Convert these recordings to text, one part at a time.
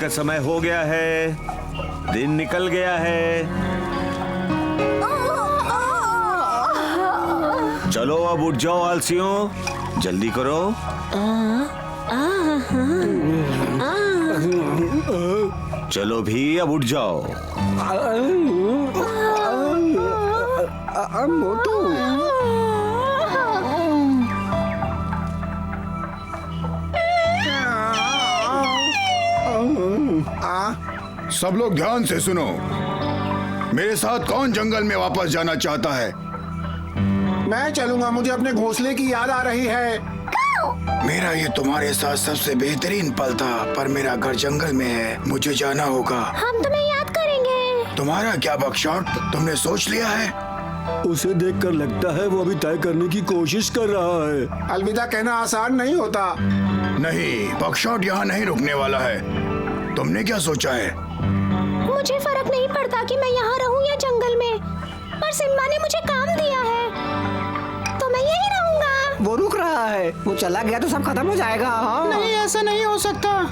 का समय हो गया है, दिन निकल गया है। चलो अब उठ जाओ आलसियों, जल्दी करो। चलो भी अब उठ जाओ। मोटू, सब लोग ध्यान से सुनो। मेरे साथ कौन जंगल में वापस जाना चाहता है? मैं चलूंगा, मुझे अपने घोंसले की याद आ रही है। मेरा ये तुम्हारे साथ सबसे बेहतरीन पल था, पर मेरा घर जंगल में है, मुझे जाना होगा। हम तुम्हें याद करेंगे। तुम्हारा क्या बकशॉट, तुमने सोच लिया है? उसे देखकर लगता है वो अभी तय करने की कोशिश कर रहा है। अलविदा कहना आसान नहीं होता। नहीं, बकशॉट यहाँ नहीं रुकने वाला है। तुमने क्या सोचा है? मुझे फर्क नहीं पड़ता कि मैं यहाँ रहूँ या जंगल में, पर सिम्बा ने मुझे काम दिया है तो मैं यही रहूँगा। वो रुक रहा है, वो चला गया तो सब खत्म हो जाएगा। हाँ। नहीं, ऐसा नहीं हो सकता।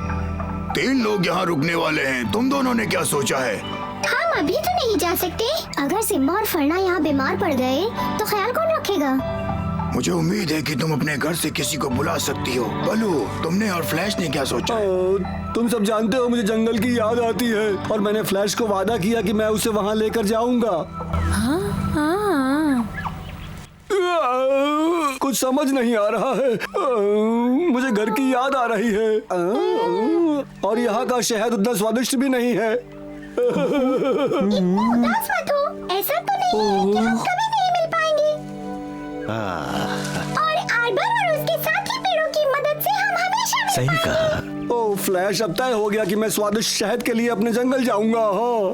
3 लोग यहाँ रुकने वाले हैं, तुम दोनों ने क्या सोचा है? हम अभी तो नहीं जा सकते। अगर सिम्बा और फरना यहाँ बीमार पड़ गए तो ख्याल कौन रखेगा? मुझे उम्मीद है कि तुम अपने घर से किसी को बुला सकती हो। बलू, तुमने और फ्लैश ने क्या सोचा है? तुम सब जानते हो मुझे जंगल की याद आती है और मैंने फ्लैश को वादा किया कि मैं उसे वहाँ लेकर जाऊंगा। कुछ समझ नहीं आ रहा है। मुझे घर की याद आ रही है और यहाँ का शहद उतना स्वादिष्ट भी नहीं है। इतना उदास मत हो, ऐसा तो नहीं है कि हम कभी नहीं मिल पाएंगे। और आर्बर और उसके साथी पेड़ों की मदद से हम हमेशा मिल सही कहा। ओह फ्लैश, अब तय हो गया कि मैं स्वादिष्ट शहद के लिए अपने जंगल जाऊंगा। हाँ।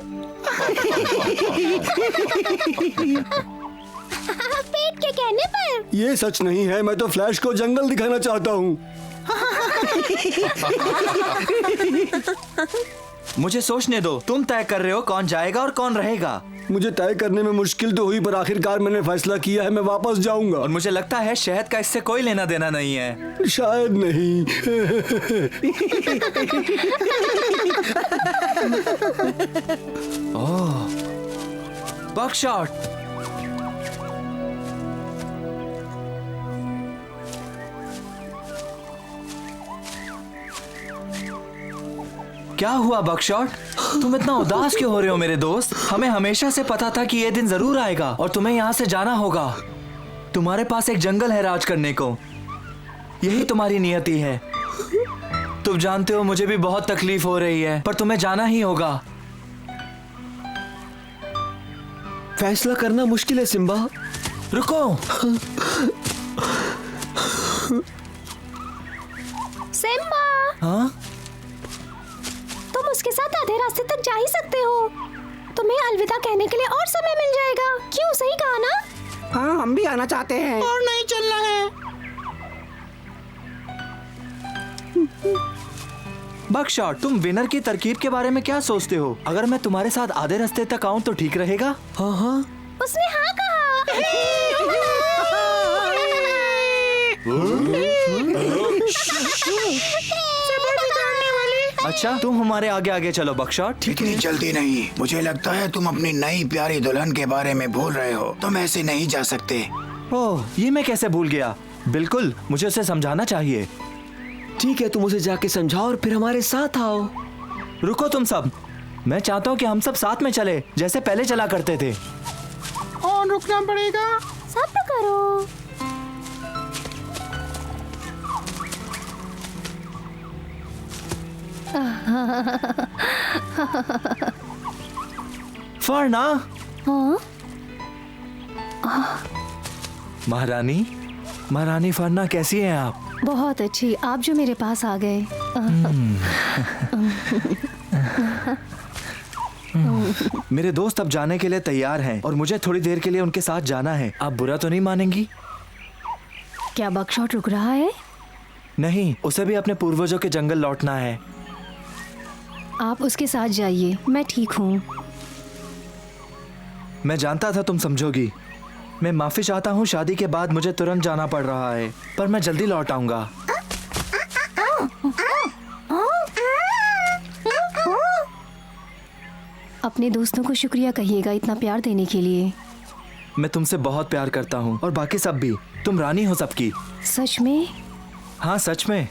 पेट के कहने पर। ये सच नहीं है, मैं तो फ्लैश को जंगल दिखाना चाहता हूँ। मुझे सोचने दो, तुम तय कर रहे हो कौन जाएगा और कौन रहेगा। मुझे तय करने में मुश्किल तो हुई, पर आखिरकार मैंने फैसला किया है, मैं वापस जाऊंगा। और मुझे लगता है शहद का इससे कोई लेना देना नहीं है। शायद नहीं। ओह, बकशॉट। क्या हुआ बकशॉट? तुम इतना उदास क्यों हो रहे हो मेरे दोस्त? हमें हमेशा से पता था कि ये दिन जरूर आएगा और तुम्हें यहाँ से जाना होगा। तुम्हारे पास एक जंगल है राज करने को, यही तुम्हारी नियति है। तुम जानते हो मुझे भी बहुत तकलीफ हो रही है, पर तुम्हें जाना ही होगा। फैसला करना मुश्किल है सिम्बा। रुको। सिम्बा, हाँ? तुम उसके साथ आधे रास्ते तक जा ही सकते हो। तुम्हें अलविदा कहने के लिए और समय मिल जाएगा। क्यों, सही कहा ना? हाँ, हम भी आना चाहते हैं। और नहीं चलना है। बकशॉट, तुम विनर की तरकीब के बारे में क्या सोचते हो? अगर मैं तुम्हारे साथ आधे रास्ते तक आऊं तो ठीक रहेगा? हाँ हाँ। उसने हाँ कहा। अच्छा, तुम हमारे आगे आगे चलो बकशॉट। ठीक इतनी जल्दी नहीं, मुझे लगता है तुम अपनी नई प्यारी दुल्हन के बारे में भूल रहे हो। तुम ऐसे नहीं जा सकते। ओह, ये मैं कैसे भूल गया। बिल्कुल, मुझे उसे समझाना चाहिए। ठीक है, तुम उसे जाके समझाओ और फिर हमारे साथ आओ। रुको तुम सब, मैं चाहता हूँ कि हम सब साथ में चले जैसे पहले चला करते थे। और रुकना पड़ेगा। सब्र करो। फरना। हाँ? महारानी, महारानी फरना, कैसी हैं आप? बहुत अच्छी, आप जो मेरे पास आ गए। मेरे दोस्त अब जाने के लिए तैयार हैं और मुझे थोड़ी देर के लिए उनके साथ जाना है। आप बुरा तो नहीं मानेंगी? क्या बकशॉट रुक रहा है? नहीं, उसे भी अपने पूर्वजों के जंगल लौटना है। आप उसके साथ जाइए, मैं ठीक हूँ। मैं जानता था तुम समझोगी। मैं माफी चाहता हूँ, शादी के बाद मुझे तुरंत जाना पड़ रहा है, पर मैं जल्दी लौट आऊंगा। अपने दोस्तों को शुक्रिया कहिएगा इतना प्यार देने के लिए। मैं तुमसे बहुत प्यार करता हूँ और बाकी सब भी। तुम रानी हो सबकी। सच में? हाँ सच में।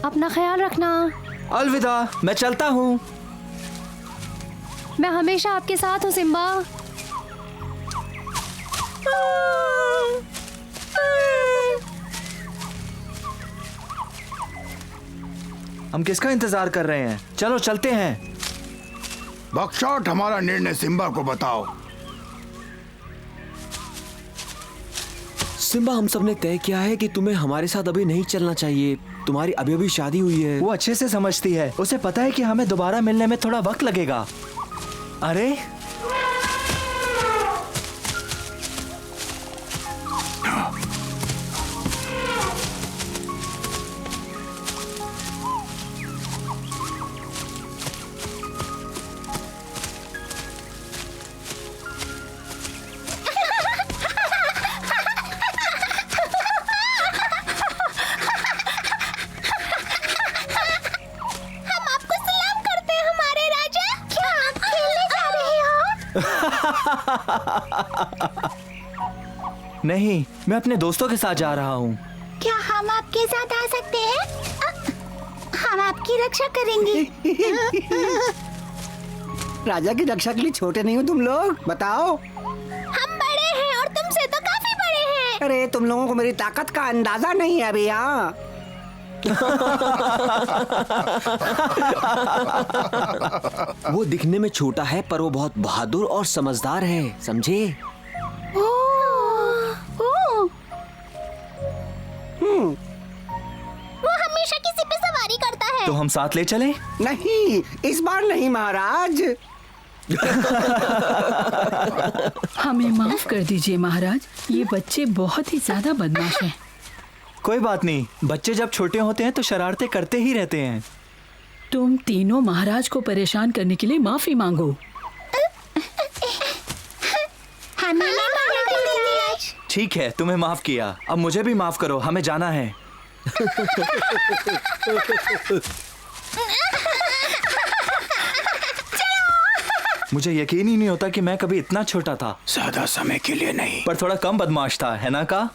अपना ख्याल रखना। अलविदा, मैं चलता हूँ। मैं हमेशा आपके साथ हूँ सिम्बा। हम किसका इंतजार कर रहे हैं? चलो चलते हैं। बकशॉट, हमारा निर्णय सिम्बा को बताओ। सिम्बा, हम सब ने तय किया है कि तुम्हें हमारे साथ अभी नहीं चलना चाहिए। तुम्हारी अभी अभी शादी हुई है। वो अच्छे से समझती है। उसे पता है कि हमें दोबारा मिलने में थोड़ा वक्त लगेगा। अरे नहीं, मैं अपने दोस्तों के साथ जा रहा हूँ। क्या हम आपके साथ आ सकते हैं? हम आपकी रक्षा करेंगे। राजा की रक्षा के लिए छोटे नहीं हो तुम लोग? बताओ। हम बड़े हैं और तुमसे तो काफी बड़े हैं। अरे तुम लोगों को मेरी ताकत का अंदाजा नहीं है अभी। यहाँ वो दिखने में छोटा है पर वो बहुत बहादुर और समझदार है, समझे? वो हमेशा किसी पे सवारी करता है। तो हम साथ ले चलें? नहीं, इस बार नहीं महाराज। हमें माफ कर दीजिए महाराज, ये बच्चे बहुत ही ज्यादा बदमाश हैं। कोई बात नहीं, बच्चे जब छोटे होते हैं तो शरारतें करते ही रहते हैं। तुम तीनों महाराज को परेशान करने के लिए माफी मांगो। हमें महाराज। ठीक है, तुम्हें माफ किया। अब मुझे भी माफ करो, हमें जाना है। मुझे यकीन ही नहीं होता कि मैं कभी इतना छोटा था। ज्यादा समय के लिए नहीं, पर थोड़ा कम बदमाश था, है ना का?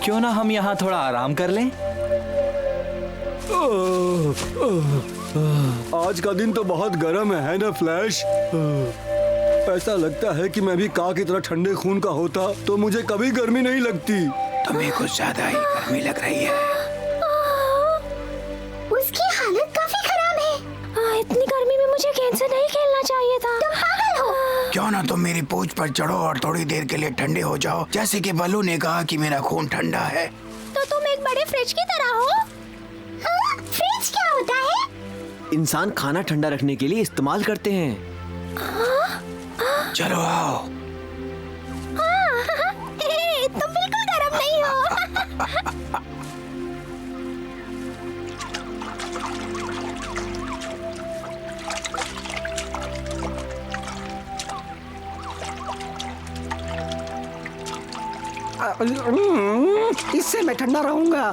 क्यों ना हम यहाँ थोड़ा आराम कर लें? आज का दिन तो बहुत गर्म है ना फ्लैश? ऐसा लगता है कि मैं भी का की तरह ठंडे खून का होता तो मुझे कभी गर्मी नहीं लगती। तुम्हें कुछ ज्यादा ही गर्मी लग रही है। उसकी हालत काफी खराब है। इतनी गर्मी में मुझे गेंद से नहीं खेलना चाहिए था। तुम पागल हो। क्यों ना तुम मेरी पूंछ पर चढ़ो और थोड़ी देर के लिए ठंडे हो जाओ, जैसे कि बल्लू ने कहा कि मेरा खून ठंडा है। तो तुम एक बड़े फ्रिज की तरह हो। हाँ? फ्रिज क्या होता है? इंसान खाना ठंडा रखने के लिए इस्तेमाल करते हैं। चलो आओ। तुम बिल्कुल गर्म नहीं हो। इससे मैं ठंडा रहूंगा।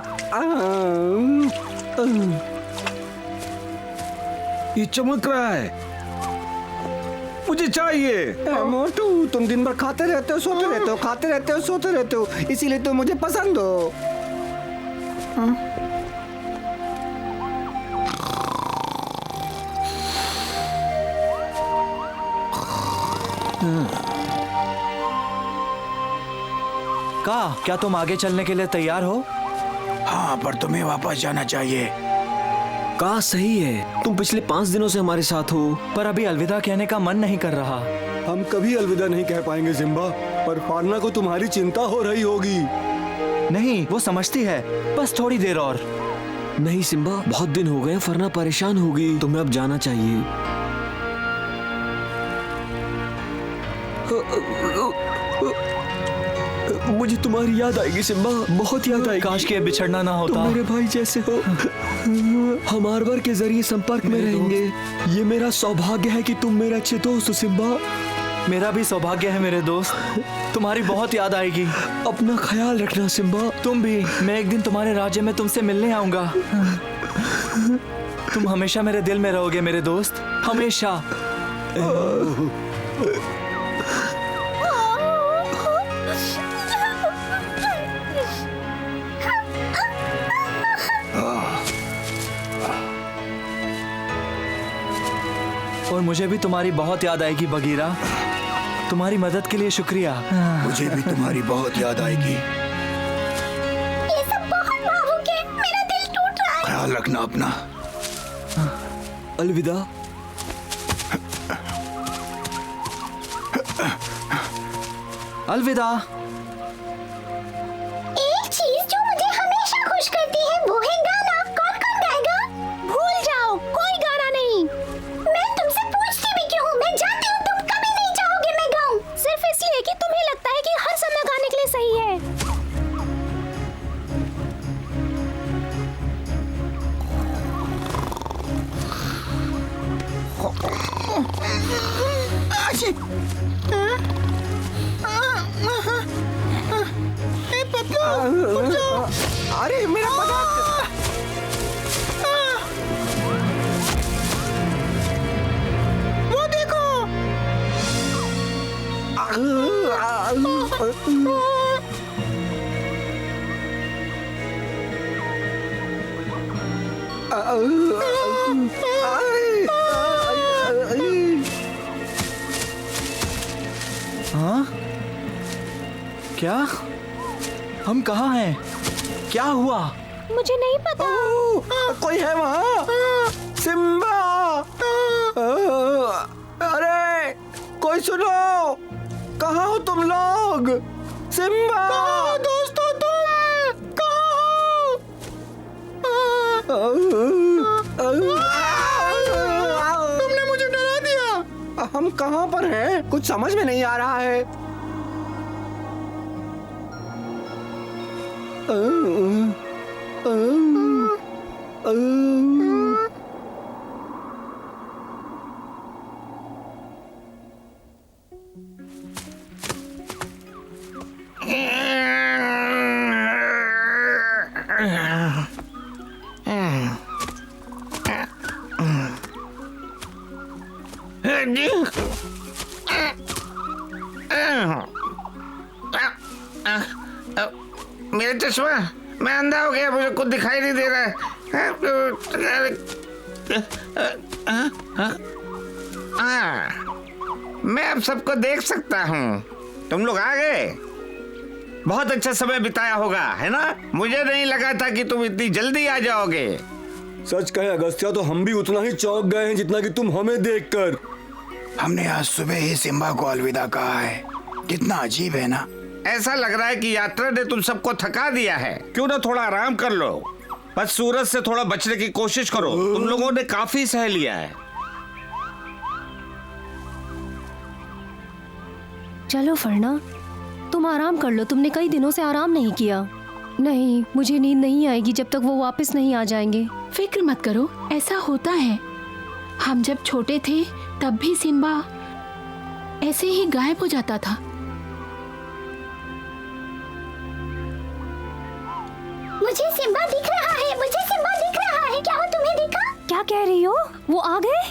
ये चमक रहा है, मुझे चाहिए। मोटू, तुम दिन भर खाते रहते हो, सोते रहते हो, खाते रहते हो, सोते रहते हो, इसीलिए तुम मुझे पसंद हो। क्या तुम आगे चलने के लिए तैयार हो? हाँ, पर तुम्हें वापस जाना चाहिए। का सही है, तुम पिछले 5 दिनों से हमारे साथ हो। पर अभी अलविदा कहने का मन नहीं कर रहा। हम कभी अलविदा नहीं कह पाएंगे सिम्बा, पर फारना को तुम्हारी चिंता हो रही होगी। नहीं, वो समझती है, बस थोड़ी देर और। नहीं सिम्बा, बहुत दिन हो गए, फरना परेशान होगी, तुम्हें अब जाना चाहिए। मुझे तुम्हारी याद आएगी सिम्बा, बहुत याद आएगी। काश के बिछड़ना ना होता। तुम मेरे भाई जैसे हो। हम आरवर के जरिए संपर्क में रहेंगे। ये मेरा सौभाग्य है कि तुम मेरे अच्छे दोस्त हो सिम्बा। मेरा भी सौभाग्य है मेरे दोस्त, तुम्हारी बहुत याद आएगी। अपना ख्याल रखना सिम्बा। तुम भी। मैं एक दिन तुम्हारे राज्य में तुमसे मिलने आऊंगा। तुम हमेशा मेरे दिल में रहोगे मेरे दोस्त, हमेशा। और मुझे भी तुम्हारी बहुत याद आएगी बगीरा। तुम्हारी मदद के लिए शुक्रिया। मुझे भी तुम्हारी बहुत याद आएगी। ये सब बहुत भावुक है, मेरा दिल टूट रहा है। ख्याल रखना अपना। अलविदा। अलविदा। एक चीज जो मुझे हमेशा खुश करती है वो है गाना। कौन कौन गाएगा? भूल जाओ, कोई गाना नहीं। मैं तुमसे पूछती भी क्यों हूँ? मैं जानती हूँ तुम कभी नहीं चाहोगे मैं गाऊं। सिर्फ इसलिए कि तुम्हें लगता है कि हर समय गाने के लिए सही है। अरे मेरा पता। वो देखो। हाँ? क्या? हम कहाँ हैं? क्या हुआ? मुझे नहीं पता। कोई है वहाँ? सिम्बा। अरे कोई सुनो, कहाँ हो तुम लोग? सिम्बा। कहाँ दोस्तों तुम? कहाँ हो? तुमने मुझे डरा दिया। हम कहाँ पर हैं? कुछ समझ में नहीं आ रहा है। मेरा चश्मा, मैं अंधा हो गया, मुझे कुछ दिखाई नहीं दे रहा है। मैं अब सबको देख सकता हूँ। तुम लोग आ गए, बहुत अच्छा समय बिताया होगा, है ना? मुझे नहीं लगा था कि तुम इतनी जल्दी आ जाओगे। सच कहे अगस्त्या, तो हम भी उतना ही चौंक गए हैं जितना कि तुम हमें देखकर। हमने आज सुबह ही सिम्बा को अलविदा कहा है। कितना अजीब है ना? ऐसा लग रहा है कि यात्रा ने तुम सबको थका दिया है। क्यों ना थोड़ा आराम कर लो, बस सूरज से थोड़ा बचने की कोशिश करो। तुम लोगों ने काफी सह लिया है। चलो फरना, तुम आराम कर लो, तुमने कई दिनों से आराम नहीं किया। नहीं, मुझे नींद नहीं आएगी जब तक वो वापस नहीं आ जाएंगे। फिक्र मत करो, ऐसा होता है। हम जब छोटे थे तब भी सिम्बा ऐसे ही गायब हो जाता था। मुझे सिम्बा दिख रहा है, मुझे सिम्बा दिख रहा है। क्या वो तुम्हें दिखा? क्या कह रही हो? वो आ गए?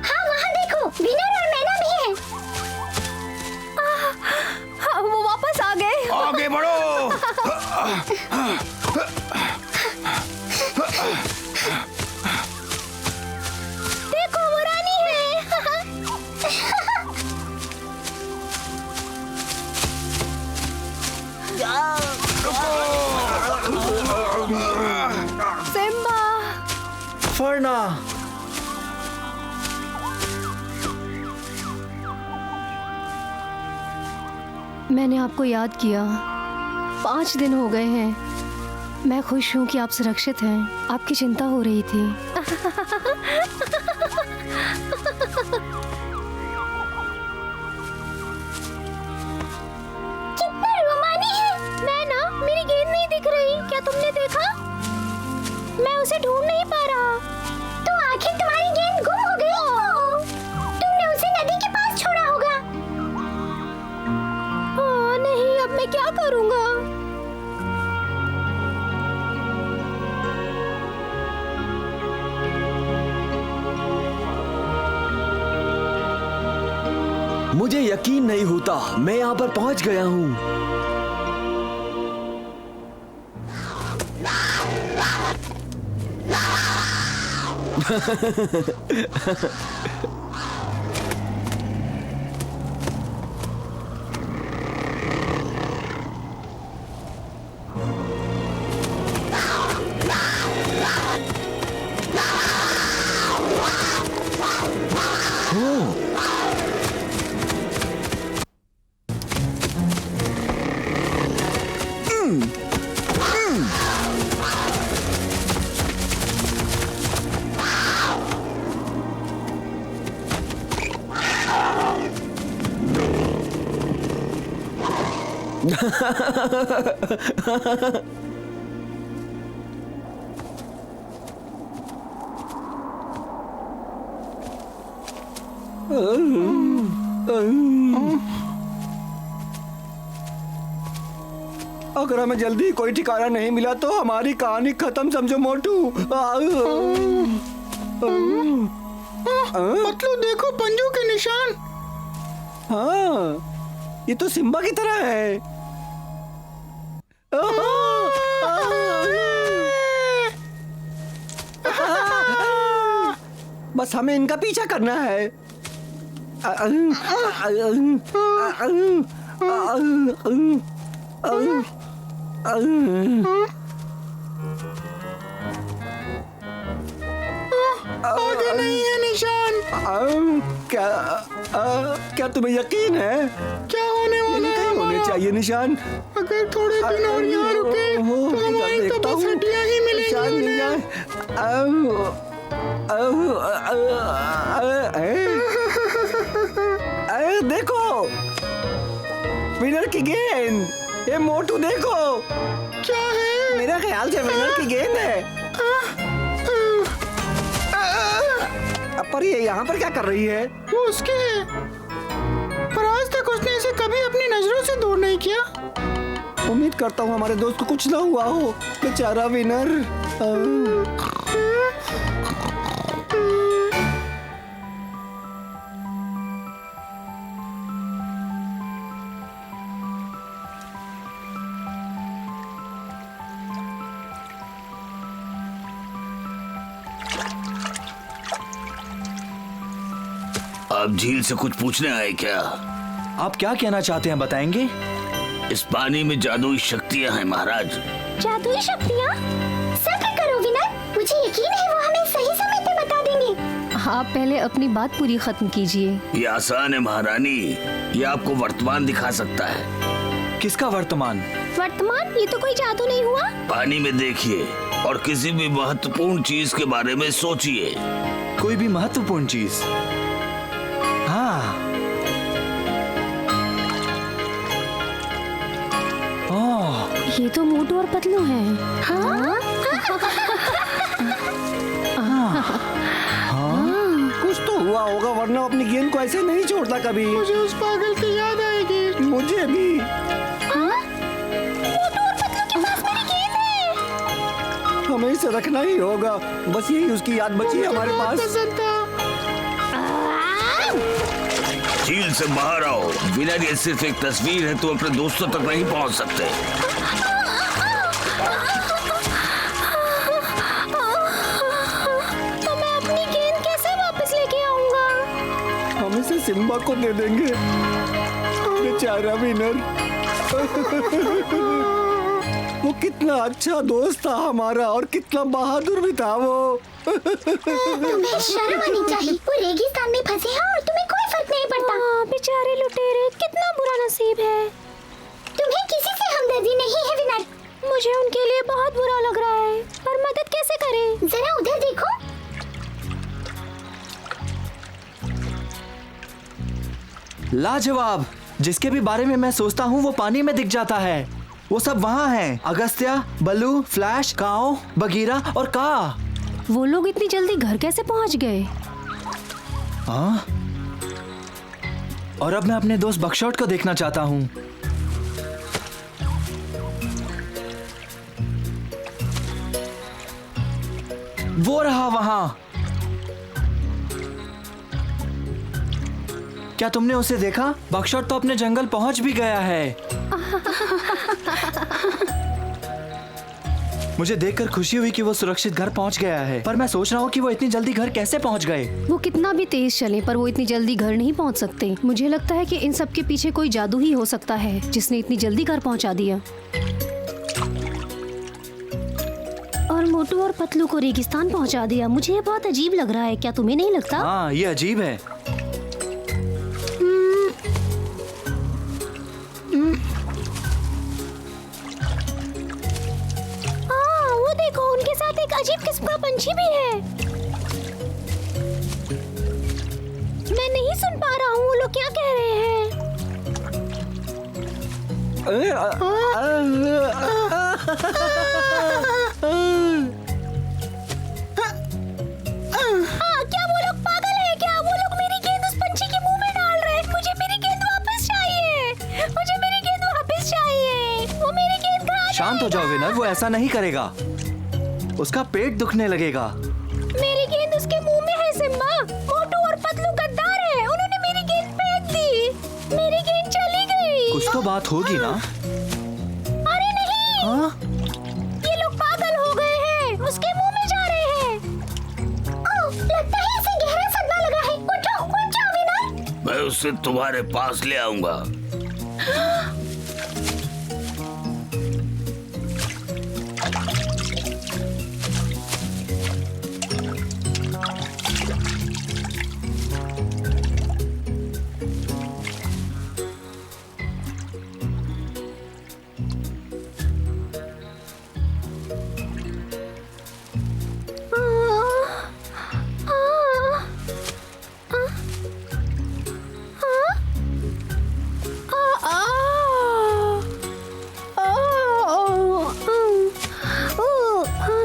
हाँ, वहाँ देखो, विनर और मैना भी है। हाँ, वो वापस आ गए। आगे बढ़ो। देखो, वो रानी है। फरना। मैंने आपको याद किया। 5 दिन हो गए हैं। मैं खुश हूँ कि आप सुरक्षित हैं। आपकी चिंता हो रही थी। कितना रोमानी है। मैं ना, मेरी गेंद नहीं दिख रही। क्या तुमने देखा? मैं उसे ढूंढ नहीं पा रहा। तो आखिर तुम्हारी गेंद गुम हो गई। तुमने उसे नदी के पास छोड़ा होगा। नहीं, अब मैं क्या करूँगा? मुझे यकीन नहीं होता, मैं यहाँ पर पहुँच गया हूँ। अगर हमें जल्दी कोई ठिकाना नहीं मिला तो हमारी कहानी खत्म समझो मोटू। पतलू देखो, पंजों के निशान। हाँ, ये तो सिम्बा की तरह है। बस हमें इनका पीछा करना है। आगे नहीं है निशान। क्या तुम्हें यकीन है? क्या होने वाला है? नहीं होने चाहिए निशान। अगर थोड़े दिन और यहाँ रुके तो हमारी तो बस हड्डियाँ ही मिलेंगी। देखो, विनर की गेंद। ये मोटू देखो, क्या है? मेरा ख्याल से विनर की गेंद है। पर ये यहाँ पर क्या कर रही है? वो उसके है, पर आज तक उसने इसे कभी अपनी नजरों से दूर नहीं किया। उम्मीद करता हूँ हमारे दोस्त को कुछ ना हुआ हो। बेचारा विनर। आप झील से कुछ पूछने आए क्या? आप क्या कहना चाहते हैं, बताएंगे? इस पानी में जादुई शक्तियाँ हैं महाराज। जादुई शक्तियाँ? सब्र करो विनर, मुझे यकीन है वो हमें सही समय पे बता देंगे। आप पहले अपनी बात पूरी खत्म कीजिए। ये आसान है महारानी, ये आपको वर्तमान दिखा सकता है। किसका वर्तमान? वर्तमान? ये तो कोई जादू नहीं हुआ। पानी में देखिए और किसी भी महत्वपूर्ण चीज के बारे में सोचिए। कोई भी महत्वपूर्ण चीज? हाँ। ये तो मोटू और पतलू हैं। हाँ? कुछ तो हुआ होगा, वरना अपनी गेंद को ऐसे नहीं छोड़ता कभी। मुझे उस पागल की याद आएगी। मुझे भी। मोटू और पतलू के पास मेरी गेंद है। हमें इसे रखना ही होगा, बस यही उसकी याद बची है हमारे पास। झील से बाहर आओ। विनर ये सिर्फ एक तस्वीर है, तुम अपने दोस्तों तक नहीं पहुंच सकते। तो मैं अपनी गेंद कैसे वापस लेके आऊंगा? हम इसे सिम्बा को दे देंगे। बेचारा विनर। वो कितना अच्छा दोस्त था हमारा और कितना बहादुर भी था वो। तुम्हें शर्म आनी चाहिए। वो रेगिस्तान में फंसे हैं और तुम्हें कोई फर्क नहीं पड़ता। बेचारे लुटेरे, कितना बुरा नसीब है। तुम्हें किसी से हमदर्दी नहीं है विनर। मुझे उनके लिए बहुत बुरा लग रहा है, पर मदद कैसे करें? जरा उधर देखो। लाजवाब। जिसके भी बारे में मैं सोचता हूँ वो पानी में दिख जाता है। वो सब वहाँ हैं। अगस्त्या, बलू, फ्लैश, काओ, बगीरा और का। वो लोग इतनी जल्दी घर कैसे पहुंच गए? हाँ? और अब मैं अपने दोस्त बकशॉट को देखना चाहता हूँ। वो रहा वहाँ। क्या तुमने उसे देखा? बकशॉट तो अपने जंगल पहुंच भी गया है। मुझे देखकर खुशी हुई कि वो सुरक्षित घर पहुंच गया है, पर मैं सोच रहा हूँ कि वो इतनी जल्दी घर कैसे पहुंच गए। वो कितना भी तेज चले पर वो इतनी जल्दी घर नहीं पहुंच सकते। मुझे लगता है कि इन सब के पीछे कोई जादू ही हो सकता है जिसने इतनी जल्दी घर पहुंचा दिया। और मोटू और पतलू को रेगिस्तान पहुंचा दिया। मुझे ये बहुत अजीब लग रहा है, क्या तुम्हें नहीं लगता? हाँ, ये अजीब है। वो देखो, उनके साथ एक अजीब किस्म का पंछी भी है। मैं नहीं सुन पा रहा हूँ वो लोग क्या कह रहे हैं। क्या वो लोग पागल हैं क्या? वो लोग मेरी गेंद उस पंछी के मुंह में डाल रहे हैं। मुझे मेरी गेंद वापस चाहिए। मुझे मेरी गेंद वापस चाहिए। वो मेरी गेंद खा जाएगा। शांत हो जाओ विनर, वो ऐसा नहीं करेगा। उसका पेट दुखने लगेगा। मेरी गेंद उसके मुंह में है सिम्बा। मोटू और पतलू गद्दार है। उन्होंने मेरी गेंद फेंक दी। मेरी गेंद चली गई। कुछ तो बात होगी ना? अरे नहीं। हाँ? ये लोग पागल हो गए हैं। उसके मुंह में जा रहे हैं। ओह, लगता है इसे गहरा सदमा लगा है। उठो, उठ जाओ विनर। मैं उसे तुम्हारे पास ले आऊंगा।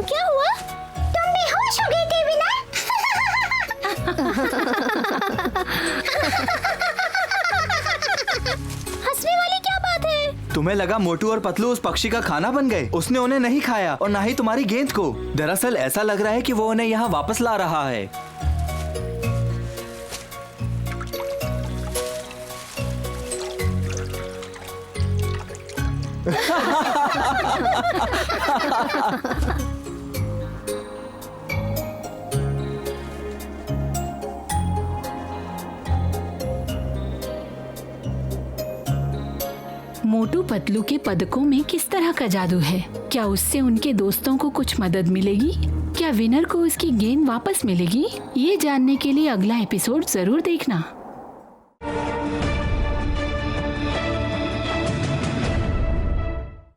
क्या हुआ? तुम बेहोश हो गए थे विनर। हंसने वाली क्या बात है? तुम्हें लगा मोटू और पतलू उस पक्षी का खाना बन गए? उसने उन्हें नहीं खाया और ना ही तुम्हारी गेंद को। दरअसल ऐसा लग रहा है कि वो उन्हें यहाँ वापस ला रहा है। मोटू पतलू के पदकों में किस तरह का जादू है? क्या उससे उनके दोस्तों को कुछ मदद मिलेगी? क्या विनर को उसकी गेंद वापस मिलेगी? ये जानने के लिए अगला एपिसोड जरूर देखना।